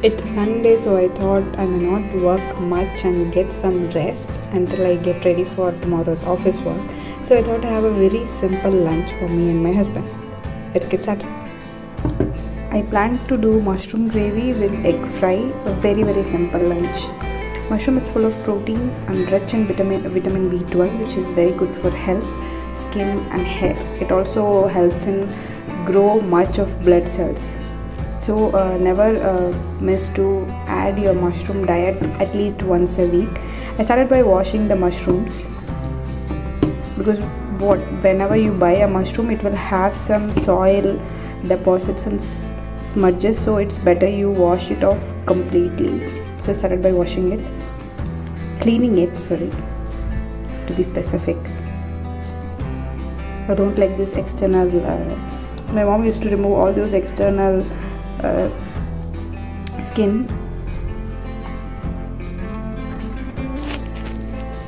It's Sunday, so I thought I may not work much and get some rest until I get ready for tomorrow's office work. So I thought I have a very simple lunch for me and my husband. Let's get started. I plan to do mushroom gravy with egg fry, a very simple lunch. Mushroom is full of protein and rich in vitamin B12, which is very good for health, skin and hair. It also helps in grow much of blood cells. So never miss to add your mushroom diet at least once a week. I started by washing the mushrooms because whenever you buy a mushroom, it will have some soil deposits and smudges, so it's better you wash it off completely. So I started by cleaning it, to be specific. I don't like this external. My mom used to remove all those external skin.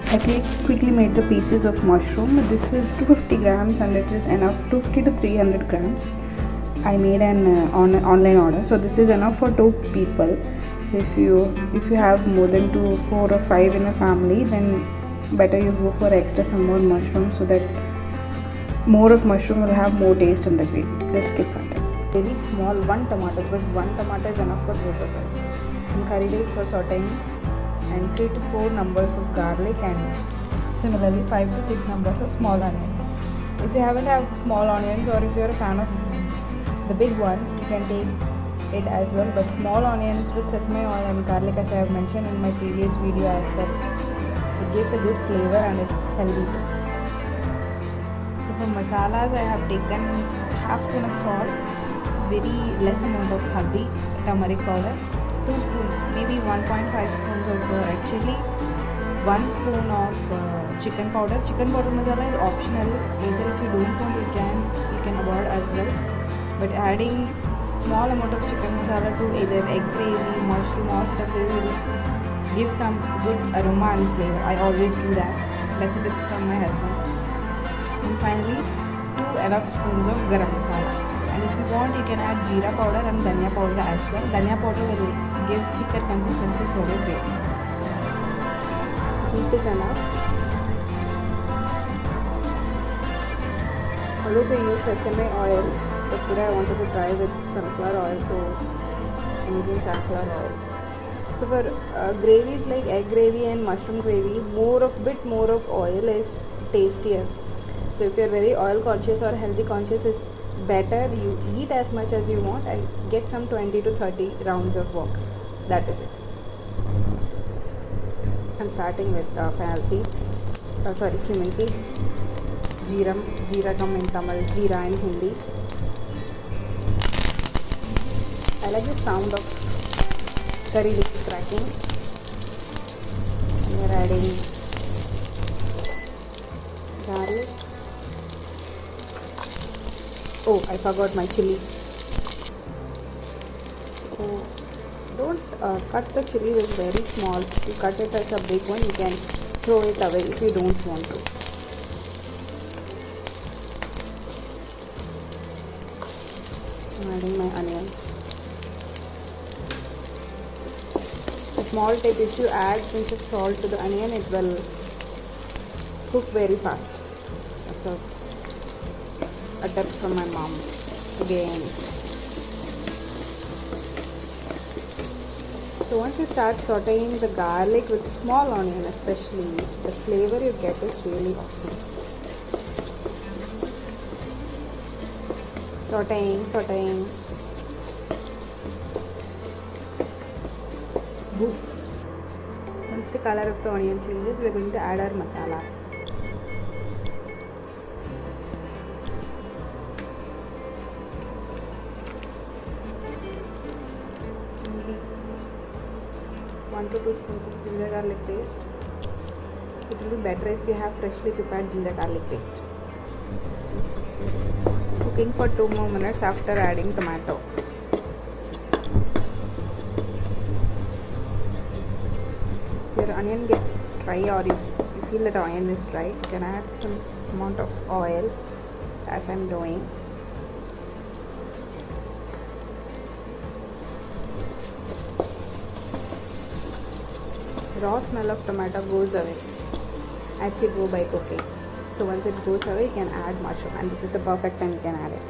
I quickly made the pieces of mushroom. This is 250 grams and it is enough, 250 to 300 grams. I made an online order, so this is enough for 2 people. So if you have more than 2, 4 or 5 in a family, then better you go for extra some more mushroom, so that more of mushroom will have more taste in the gravy. Let's get started. Very small, 1 tomato, because 1 tomato is enough for both of us. And curry leaves for sauteing, and 3 to 4 numbers of garlic, and similarly 5 to 6 numbers of small onions. If you haven't have small onions, or if you're a fan of the big one, you can take it as well. But small onions with sesame oil and garlic, as I have mentioned in my previous video as well, it gives a good flavor and it's healthy too. So for masalas, I have taken half spoon of salt, very less amount of haldi, turmeric powder, 2 spoons, maybe 1.5 spoons of actually 1 spoon of chicken powder. Chicken powder masala is optional. Either if you don't want, you can avoid as well. But adding small amount of chicken masala to either egg gravy, mushroom or stuff will give some good aroma and flavor. I always do that. That's a tip from my husband. And finally, 2 enough spoons of garam masala. And if you want, you can add jeera powder and dhania powder as well. Dhania powder will give thicker consistency for your gravy. Heat is enough. Always I use sesame oil, but today I wanted to try with sunflower oil, so I'm using sunflower oil. So for gravies like egg gravy and mushroom gravy, bit more of oil is tastier. So if you're very oil conscious or healthy conscious, is better you eat as much as you want and get some 20 to 30 rounds of walks. That is it. I'm starting with fennel seeds, cumin seeds, jeera in Tamil, jeera in Hindi. I like the sound of curry leaves cracking. And we're adding garlic. Oh, I forgot my chilies. So don't cut the chilies as very small. If you cut it as a big one, you can throw it away if you don't want to. I'm adding my onions. A small tip: if you add pinch of salt to the onion, it will cook very fast. So a tip from my mom again. So once you start sauteing the garlic with small onion, especially, the flavor you get is really awesome. Sauteing. Boom. Once the color of the onion changes, we are going to add our masalas. Maybe 1 to 2 spoons of ginger garlic paste. It will be better if you have freshly prepared ginger garlic paste. Cooking for 2 more minutes after adding tomato. If your onion gets dry, or if you feel that onion is dry, you can add some amount of oil, as I'm doing. raw smell of tomato goes away as you go by cooking. So once it goes away, you can add mushroom, and this is the perfect time you can add it.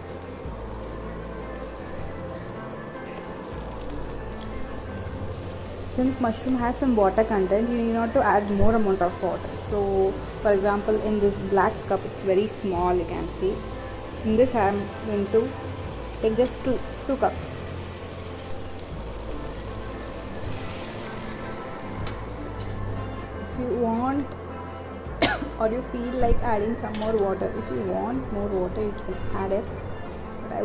Since mushroom has some water content, you need not to add more amount of water. So for example, in this black cup, it's very small, you can see. In this I am going to take just two cups. If you want or you feel like adding some more water, if you want more water, you can add it. But I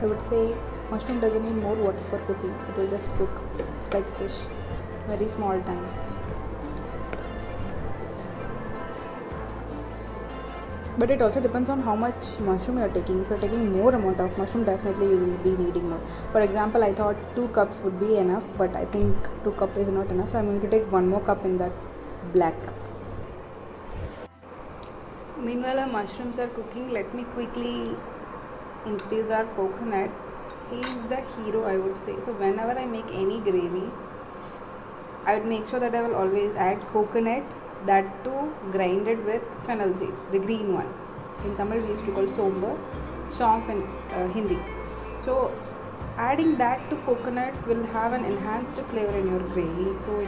would say mushroom doesn't need more water for cooking. It will just cook like fish, very small time. But it also depends on how much mushroom you are taking. If you are taking more amount of mushroom, definitely you will be needing more. For example, I thought 2 cups would be enough, but I think 2 cup is not enough, so I'm going to take 1 more cup in that black cup. Meanwhile, our mushrooms are cooking. Let me quickly introduce our coconut. He is the hero, I would say. So whenever I make any gravy, I would make sure that I will always add coconut, that too grinded with fennel seeds, the green one. In Tamil we used to call sombar, saunf in Hindi. So adding that to coconut will have an enhanced flavor in your gravy. So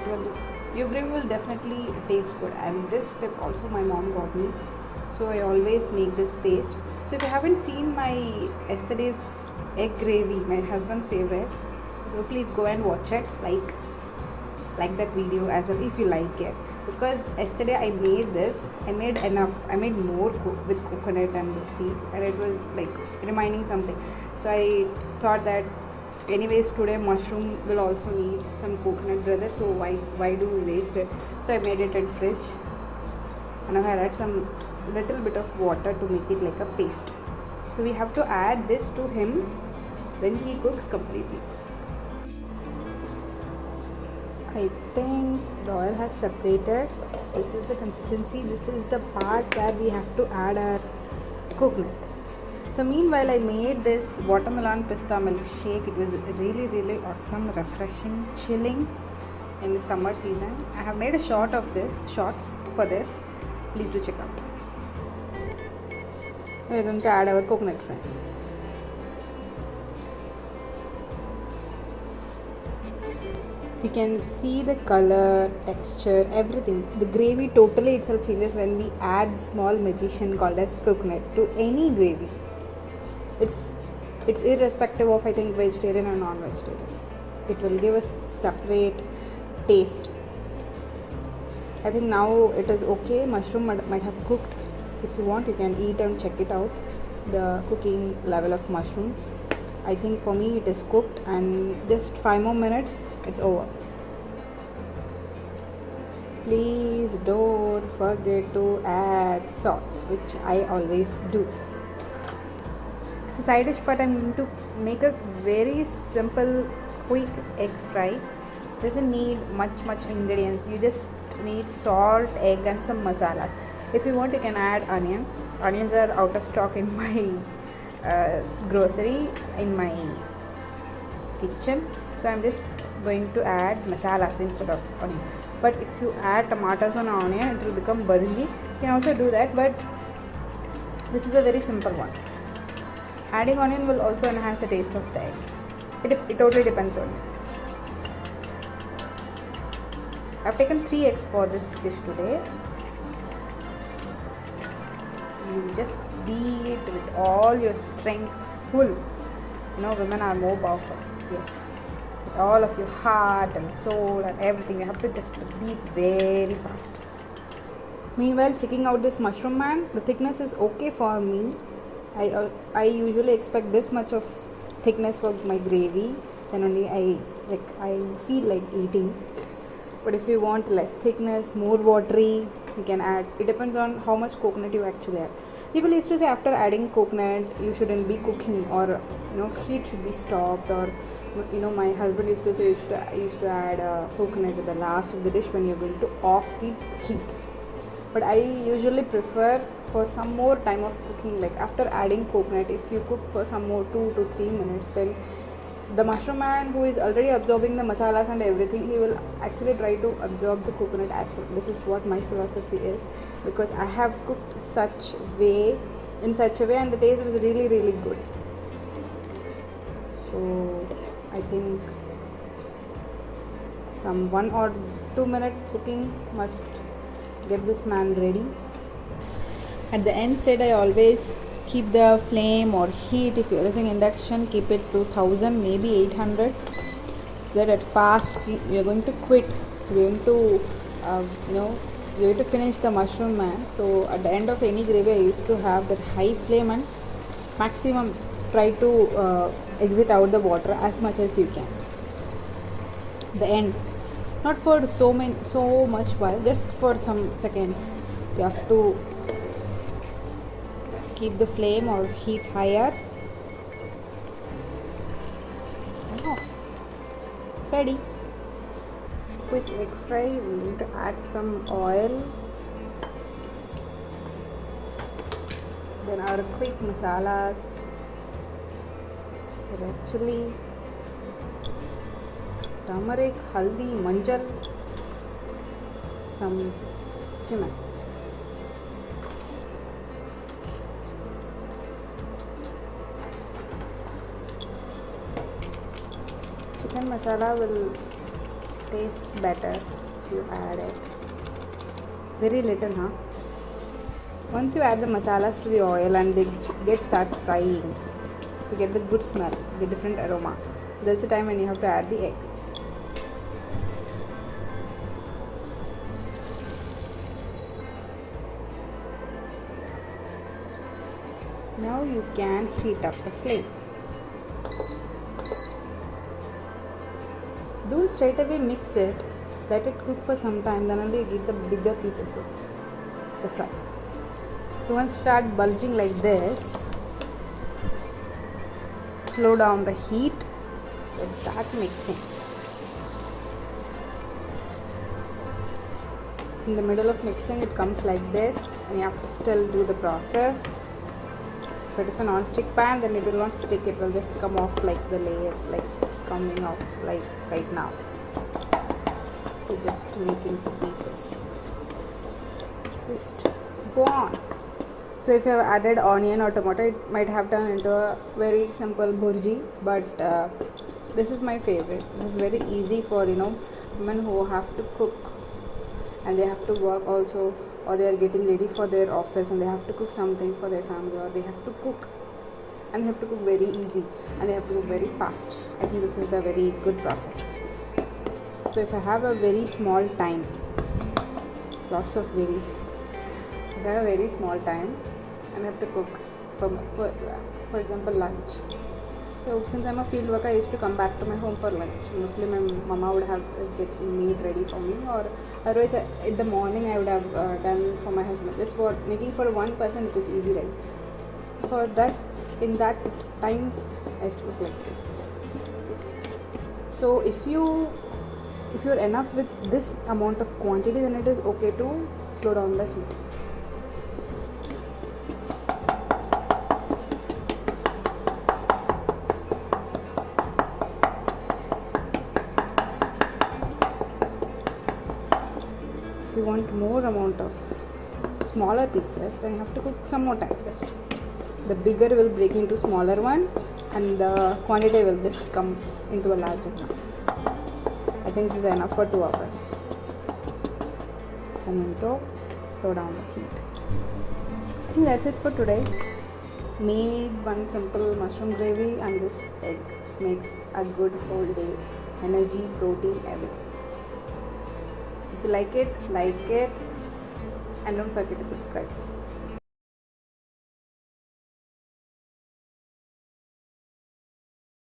your gravy will definitely taste good. And this tip also my mom got me. So I always make this paste. So if you haven't seen my yesterday's egg gravy, my husband's favorite, so please go and watch it. Like that video as well if you like it, because yesterday I made this. I made enough. I made more with coconut and seeds, and it was like reminding something. So I thought that anyways today mushroom will also need some coconut, brother, so why do we waste it? So I made it in fridge, and I added some little bit of water to make it like a paste. So we have to add this to him when he cooks completely. I think the oil has separated. This is the consistency. This is the part where we have to add our coconut. So meanwhile, I made this watermelon pista milkshake. It was really awesome, refreshing, chilling in the summer season. I have made a shorts for this. Please do check out. We are going to add our coconut friend. You can see the color, texture, everything. The gravy totally itself changes when we add small magician called as coconut to any gravy. It's irrespective of, I think, vegetarian or non-vegetarian. It will give us separate taste. I think now it is okay. Mushroom might have cooked. If you want, you can eat and check it out, the cooking level of mushroom. I think for me it is cooked, and just 5 more minutes it's over. Please don't forget to add salt, which I always do. As a side dish part, I'm going to make a very simple quick egg fry. Doesn't need much ingredients. You just need salt, egg and some masala. If you want, you can add onion. Onions are out of stock in my grocery, in my kitchen, so I'm just going to add masalas instead of onion. But if you add tomatoes on onion, it will become burji. You can also do that, but this is a very simple one. Adding onion will also enhance the taste of the egg. It totally depends on you. I've taken 3 eggs for this dish today. You just beat with all your strength, full. Women are more powerful. Yes, with all of your heart and soul and everything, you have to just beat very fast. Meanwhile, checking out this mushroom man, the thickness is okay for me. I usually expect this much of thickness for my gravy, then only I feel like eating. But if you want less thickness, more watery, you can add. It depends on how much coconut you actually add. People used to say after adding coconut you shouldn't be cooking, or heat should be stopped, or my husband used to say you used to add coconut at the last of the dish when you're going to off the heat. But I usually prefer for some more time of cooking, like after adding coconut, if you cook for some more 2 to 3 minutes, then the mushroom man who is already absorbing the masalas and everything, he will actually try to absorb the coconut as well. This is what my philosophy is, because I have cooked in such a way and the taste was really really good. So I think some 1 or 2 minute cooking must get this man ready. At the end state, I always keep the flame or heat. If you're using induction, keep it to 1000, maybe 800, so that at fast you're going to quit. You're going to you're going to finish the mushroom man. So at the end of any gravy, I used to have that high flame and maximum try to exit out the water as much as you can. The end, not for so much while, just for some seconds. You have to keep the flame or heat higher. Ready. Quick egg fry. We need to add some oil. Then our quick masalas: red chili, turmeric, haldi, manjal, some cumin. Chicken masala will taste better if you add it. Very little, huh? Once you add the masalas to the oil and they start frying, you get the good smell, the different aroma. So that's the time when you have to add the egg. Now you can heat up the flame. Don't straight away mix it. Let it cook for some time, then only you get the bigger pieces of the fry. So once it start bulging like this, slow down the heat, then start mixing. In the middle of mixing, it comes like this, and you have to still do the process. If it is a non-stick pan, then it will not stick, it will just come off like the layer, like it's coming off like right now. You just make into pieces. Just go on. So if you have added onion or tomato, it might have turned into a very simple burji, but this is my favorite. This is very easy for women who have to cook and they have to work also, or they are getting ready for their office and they have to cook something for their family, or they have to cook and they have to cook very easy and they have to cook very fast. I think this is the very good process. So if I have a very small time, if I have a very small time and I have to cook for example lunch. So since I'm a field worker, I used to come back to my home for lunch. Mostly my mama would have get meat ready for me, or otherwise in the morning I would have done for my husband. Just for making for one person, it is easy, right? So for that, in that times I used to cook like this. So if you're enough with this amount of quantity, then it is okay to slow down the heat. If you want more amount of smaller pieces, then you have to cook some more time. Just the bigger will break into smaller one and the quantity will just come into a larger one. I think this is enough for 2 hours. And to slow down the heat. I think that's it for today. Made one simple mushroom gravy, and this egg makes a good whole day. Energy, protein, everything. If you like it, and don't forget to subscribe.